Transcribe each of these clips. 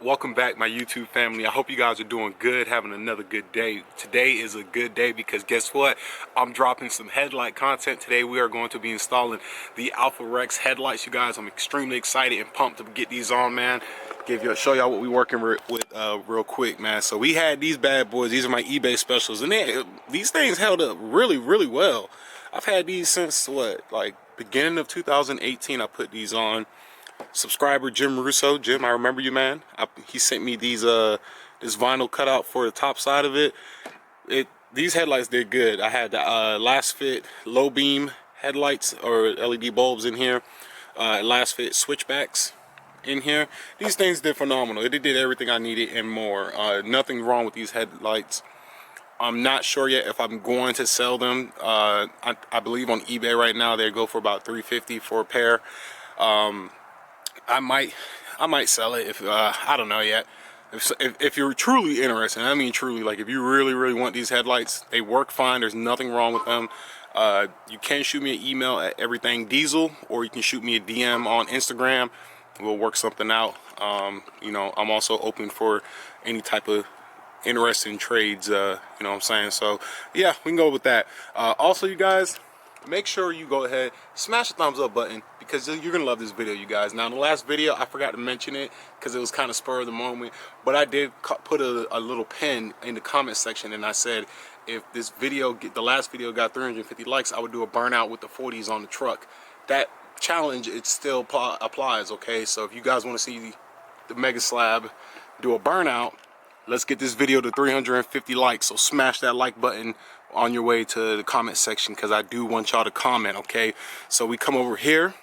Welcome back, my YouTube family. I hope you guys are doing good, having another good day. Today is a good day because guess what? I'm dropping some headlight content today. We are going to be installing the Alpharex headlights, you guys. I'm extremely excited and pumped to get these on, man. Show y'all what we working with real quick, man. So we had these bad boys. These are my eBay specials, and these things held up really, really well. I've had these since what, like beginning of 2018. I put these on. Subscriber Jim Russo, Jim, I remember you, man. He sent me these this vinyl cutout for the top side of it. These headlights did good. I had the last fit low beam headlights or LED bulbs in here, last fit switchbacks in here. These things did phenomenal. It did everything I needed and more. Nothing wrong with these headlights. I'm not sure yet if I'm going to sell them. I believe on eBay right now they go for about $350 for a pair. I might sell it if I don't know yet. If you're truly interested, and I mean truly, like if you really want these headlights, they work fine. There's nothing wrong with them. You can shoot me an email at everythingdiesel, or you can shoot me a DM on Instagram. We'll work something out. You know, I'm also open for any type of interesting trades. You know what I'm saying? So yeah, we can go with that. Also, you guys, make sure you go ahead, smash the thumbs up button, because you're gonna love this video, you guys. Now in the last video I forgot to mention it because it was kind of spur of the moment, but I did put a little pin in the comment section, and I said if this video the last video got 350 likes, I would do a burnout with the 40s on the truck. That challenge, it still applies, okay? So if you guys want to see the mega slab do a burnout, let's get this video to 350 likes. So smash that like button on your way to the comment section, because I do want y'all to comment, okay? So we come over here,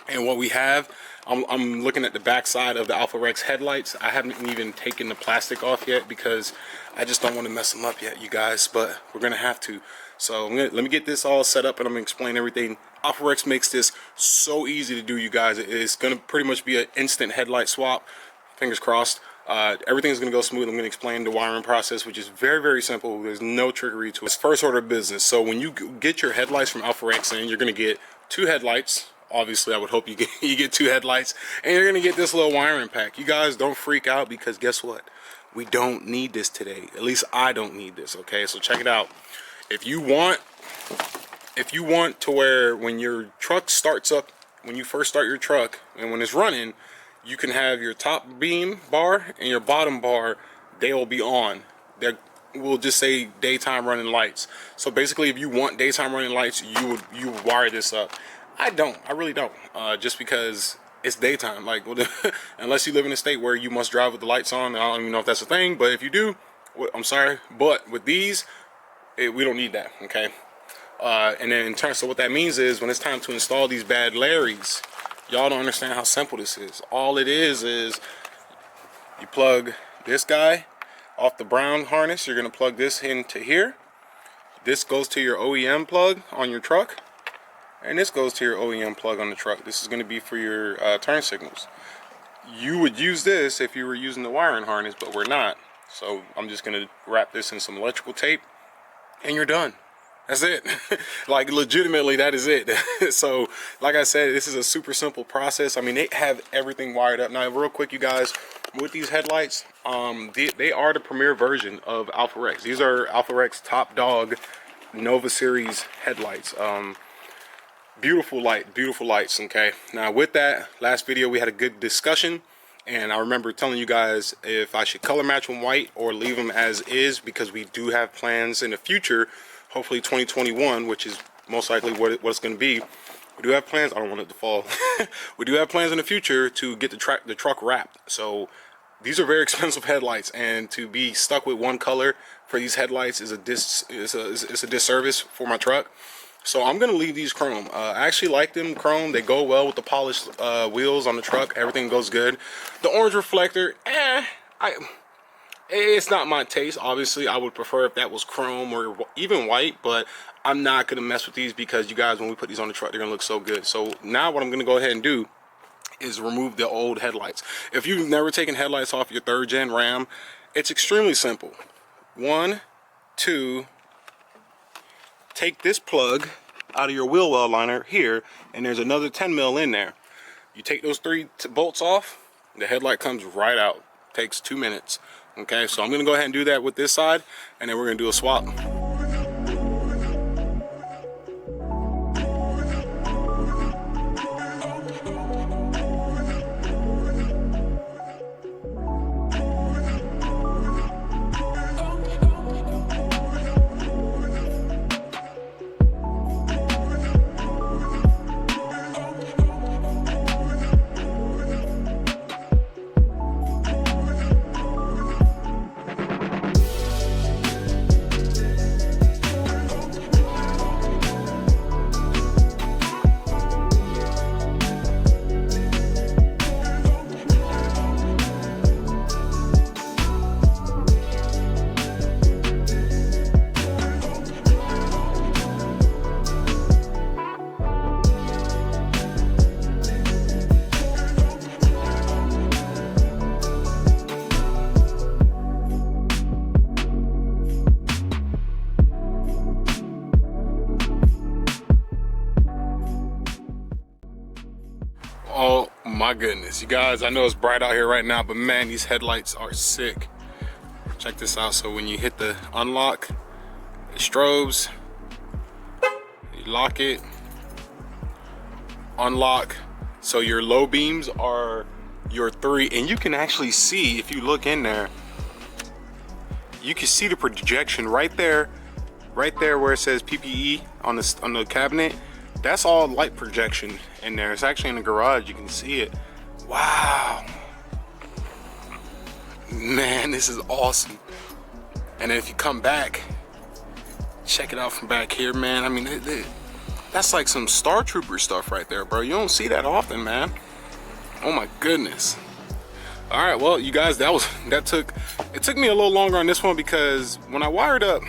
and what we have, I'm looking at the back side of the Alpharex headlights. I haven't even taken the plastic off yet because I just don't want to mess them up yet, you guys, but we're gonna have to. So let me get this all set up and I'm gonna explain everything. Alpharex makes this so easy to do, you guys. It's gonna pretty much be an instant headlight swap, fingers crossed. Everything's gonna go smooth. I'm gonna explain the wiring process, which is very simple. There's no trickery to it. It's first order of business. So when you get your headlights from Alpharex, and you're gonna get 2 headlights. Obviously, I would hope you get 2 headlights, and you're gonna get this little wiring pack. You guys don't freak out, because guess what? We don't need this today. At least I don't need this. Okay, so check it out. If you want to where when your truck starts up, when you first start your truck and when it's running, you can have your top beam bar and your bottom bar, they will be on. We'll just say daytime running lights. So basically, if you want daytime running lights, you would wire this up. I really don't, just because it's daytime. Like, unless you live in a state where you must drive with the lights on. I don't even know if that's a thing, but if you do, I'm sorry, but with these, we don't need that, okay? And then in turn, so what that means is when it's time to install these bad Larrys, y'all don't understand how simple this is. All it is you plug this guy off the brown harness. You're gonna plug this into here. This goes to your OEM plug on your truck, and this goes to your OEM plug on the truck. This is gonna be for your turn signals. You would use this if you were using the wiring harness, but we're not. So I'm just gonna wrap this in some electrical tape, and you're done. That's it. Like, legitimately, that is it. So like I said, this is a super simple process. I mean, they have everything wired up. Now real quick, you guys, with these headlights, they are the premier version of Alpharex. These are Alpharex top dog Nova series headlights. Beautiful lights, okay? Now with that, last video we had a good discussion, and I remember telling you guys if I should color match them white or leave them as is, because we do have plans in the future, hopefully 2021, which is most likely what it's going to be. We do have plans. I don't want it to fall. We do have plans in the future to get the truck wrapped. So these are very expensive headlights, and to be stuck with one color for these headlights is a disservice for my truck. So I'm gonna leave these chrome. I actually like them chrome. They go well with the polished wheels on the truck. Everything goes good. The orange reflector, it's not my taste. Obviously, I would prefer if that was chrome or even white, but I'm not gonna mess with these because, you guys, when we put these on the truck, they're gonna look so good. So now what I'm gonna go ahead and do is remove the old headlights. If you've never taken headlights off your 3rd gen Ram, it's extremely simple. 1, 2, take this plug out of your wheel well liner here, and there's another 10 mil in there. You take those 3 bolts off, the headlight comes right out. Takes 2 minutes. Okay, so I'm gonna go ahead and do that with this side, and then we're gonna do a swap. Oh my goodness, you guys, I know it's bright out here right now, but man, these headlights are sick. Check this out. So when you hit the unlock, it strobes, you lock it, unlock. So your low beams are your 3, and you can actually see, if you look in there, you can see the projection right there where it says PPE on the cabinet. That's all light projection in there. It's actually in the garage, you can see it. Wow, man, this is awesome. And then if you come back, check it out from back here, man. I mean, that's like some Star Trooper stuff right there, bro. You don't see that often, man. Oh my goodness. All right, well, you guys, it took me a little longer on this one, because when I wired up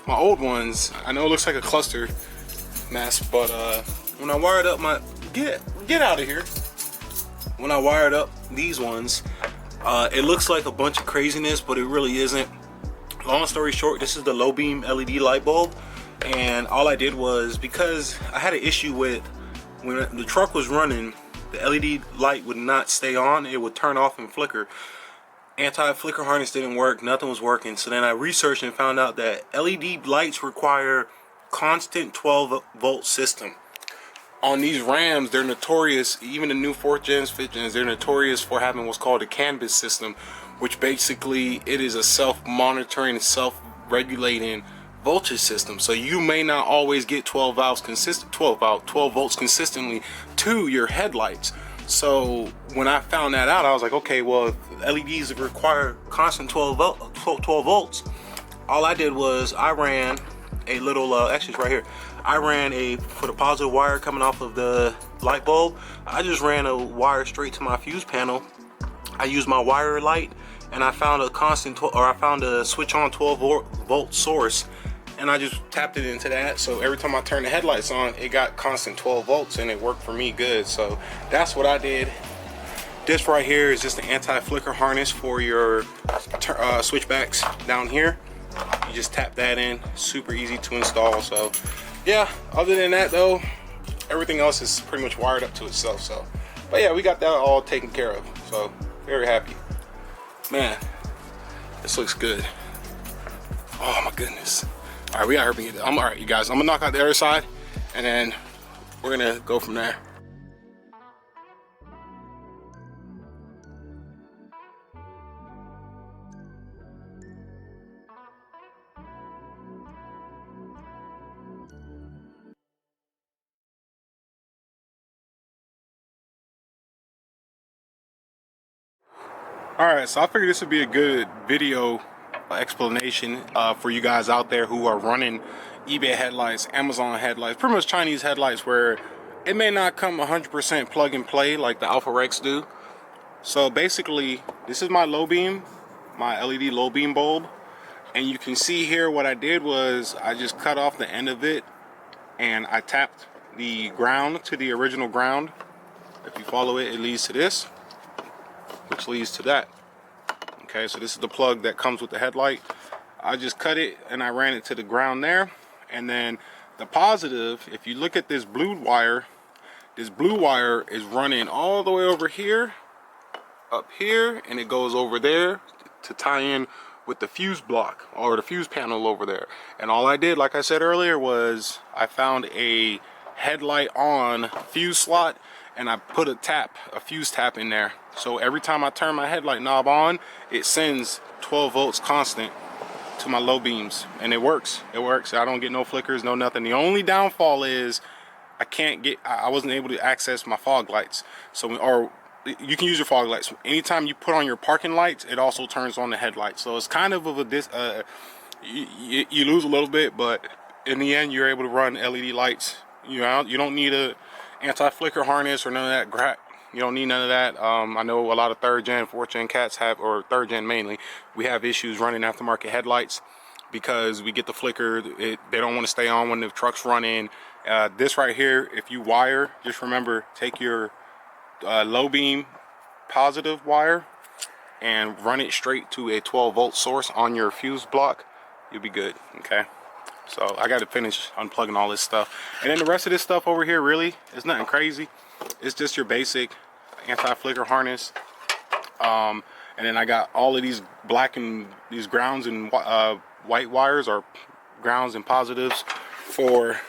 my old ones, I know it looks like a cluster mess, but when I wired up my get out of here, when I wired up these ones, it looks like a bunch of craziness, but it really isn't. Long story short, this is the low beam LED light bulb, and all I did was, because I had an issue with when the truck was running, the LED light would not stay on, it would turn off and flicker. Anti-flicker harness didn't work, nothing was working. So then I researched and found out that LED lights require constant 12-volt system. On these Rams, they're notorious, even the new 4th gens, 5th gens, they're notorious for having what's called a canvas system, which basically it is a self-monitoring, self-regulating voltage system. So you may not always get 12 volts consistently to your headlights. So when I found that out, I was like, okay, well, if LEDs require constant 12 volts, all I did was I ran a little, actually it's right here, I ran for the positive wire coming off of the light bulb, I just ran a wire straight to my fuse panel. I used my wire light, and I found a switch on 12 volt source, and I just tapped it into that. So every time I turned the headlights on, it got constant 12 volts, and it worked for me good. So that's what I did. This right here is just an anti-flicker harness for your switchbacks down here. You just tap that in, super easy to install. So yeah, other than that though, everything else is pretty much wired up to itself. So, but yeah, we got that all taken care of, so very happy. Man, this looks good. Oh my goodness. All right, we got here. All right, you guys, I'm gonna knock out the other side, and then we're gonna go from there. Alright, so I figured this would be a good video explanation for you guys out there who are running eBay headlights, Amazon headlights, pretty much Chinese headlights, where it may not come 100% plug and play like the Alpharex do. So basically, this is my low beam, my LED low beam bulb, and you can see here what I did was I just cut off the end of it and I tapped the ground to the original ground. If you follow it, it leads to this, which leads to that. Okay, so this is the plug that comes with the headlight. I just cut it and I ran it to the ground there. And then the positive, if you look at this blue wire is running all the way over here up here and it goes over there to tie in with the fuse block or the fuse panel over there. And all I did, like I said earlier, was I found a headlight on fuse slot and I put a fuse tap in there. So every time I turn my headlight knob on, it sends 12 volts constant to my low beams, and it works. It works. I don't get no flickers, no nothing. The only downfall is I wasn't able to access my fog lights. So, or you can use your fog lights. Anytime you put on your parking lights, it also turns on the headlights. So it's kind of a you lose a little bit, but in the end, you're able to run LED lights. You don't need a anti-flicker harness or none of that crap. You don't need none of that. I know a lot of 3rd gen, 4th gen cats have, or 3rd gen mainly, we have issues running aftermarket headlights because we get the flicker. They don't want to stay on when the truck's running. This right here, if you wire, just remember, take your low beam positive wire and run it straight to a 12 volt source on your fuse block. You'll be good, okay? So I got to finish unplugging all this stuff. And then the rest of this stuff over here, really, it's nothing crazy. It's just your basic anti-flicker harness. And then I got all of these black and these grounds and white wires, or grounds and positives, for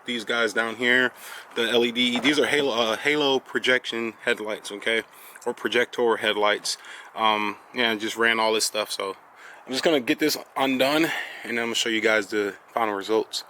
these guys down here. The LED, these are halo projection headlights, okay? Or projector headlights. Yeah, just ran all this stuff. So I'm just gonna get this undone and then I'm gonna show you guys the final results.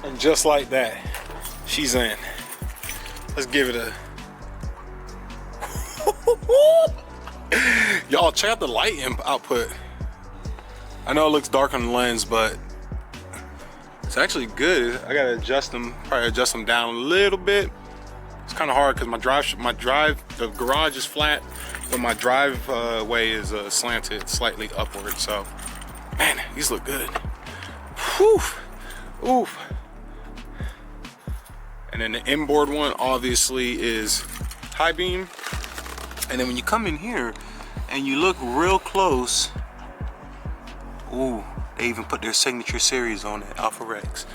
And just like that, she's in. Let's give it a y'all check out the light output. I know it looks dark on the lens, but it's actually good. I gotta adjust them, probably adjust them down a little bit. It's kind of hard because the garage is flat, but my driveway is slanted slightly upward. So, man, these look good. Whew. Oof. And then the inboard one obviously is high beam. And then when you come in here and you look real close, ooh, they even put their signature series on it, Alpharex.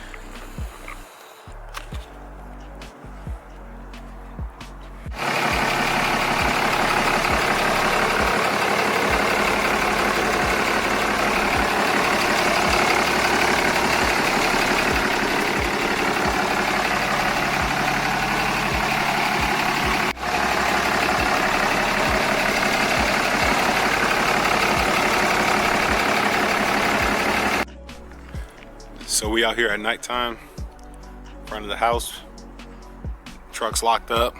So we out here at nighttime, front of the house, truck's locked up.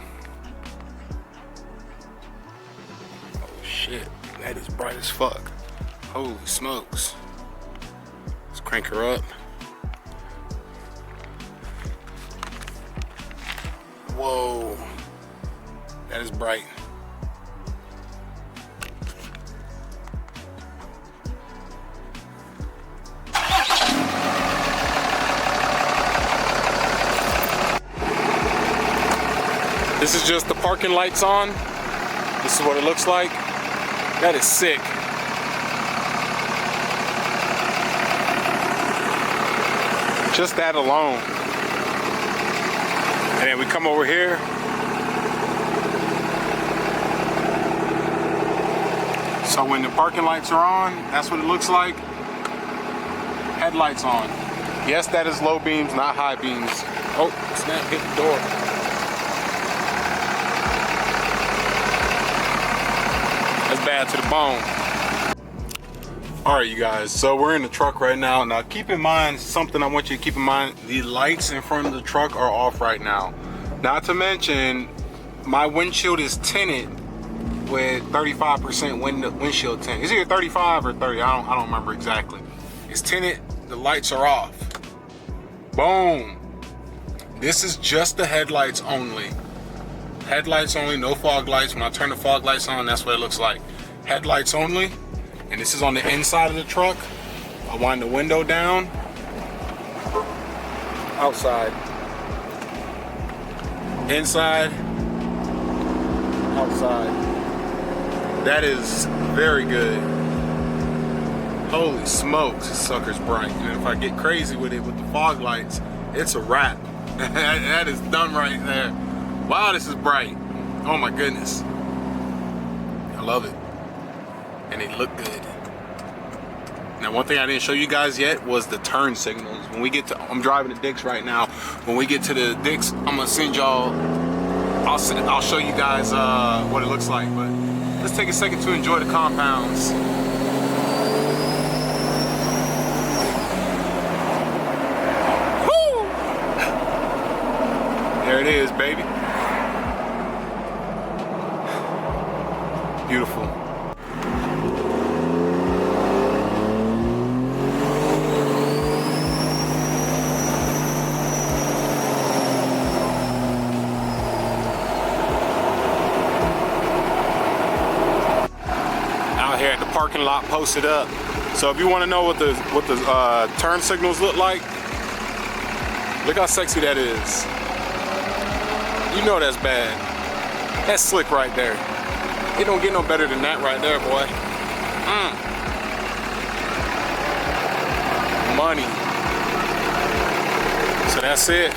Oh shit, that is bright as fuck. Holy smokes. Let's crank her up. Whoa, that is bright. This is just the parking lights on. This is what it looks like. That is sick. Just that alone. And then we come over here. So when the parking lights are on, that's what it looks like. Headlights on. Yes, that is low beams, not high beams. Oh, snap, hit the door. That's bad to the bone. All right, you guys, so we're in the truck right now. Now keep in mind something I want you to keep in mind. The lights in front of the truck are off right now. Not to mention, my windshield is tinted with 35% windshield tint. It's either 35 or 30, I don't remember exactly. It's tinted, the lights are off. Boom. This is just the headlights only. Headlights only, no fog lights. When I turn the fog lights on, that's what it looks like. Headlights only. And this is on the inside of the truck. I wind the window down. Outside. Inside. Outside. That is very good. Holy smokes, this sucker's bright. And if I get crazy with it with the fog lights, it's a wrap. That is done right there. Wow, this is bright. Oh my goodness. I love it. And they look good. Now, one thing I didn't show you guys yet was the turn signals. When we get to, I'm driving the Dix right now. When we get to the Dix, I'm gonna send y'all, I'll show you guys what it looks like. But let's take a second to enjoy the compounds. Woo! There it is, baby. Beautiful. Out here at the parking lot, posted up. So if you want to know what the turn signals look like, look how sexy that is. You know that's bad. That's slick right there. It don't get no better than that right there, boy. Money. So that's it.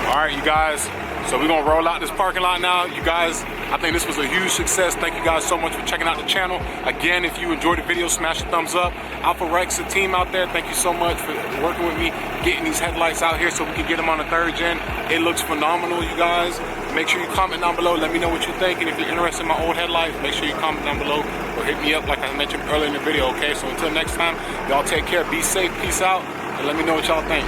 All right, you guys. So we're gonna roll out this parking lot now. You guys, I think this was a huge success. Thank you guys so much for checking out the channel. Again, if you enjoyed the video, smash a thumbs up. Alpharex, the team out there, thank you so much for working with me, getting these headlights out here so we can get them on the 3rd gen. It looks phenomenal, you guys. Make sure you comment down below. Let me know what you think. And if you're interested in my old headlights, make sure you comment down below or hit me up like I mentioned earlier in the video, okay? So until next time, y'all take care. Be safe. Peace out. And let me know what y'all think.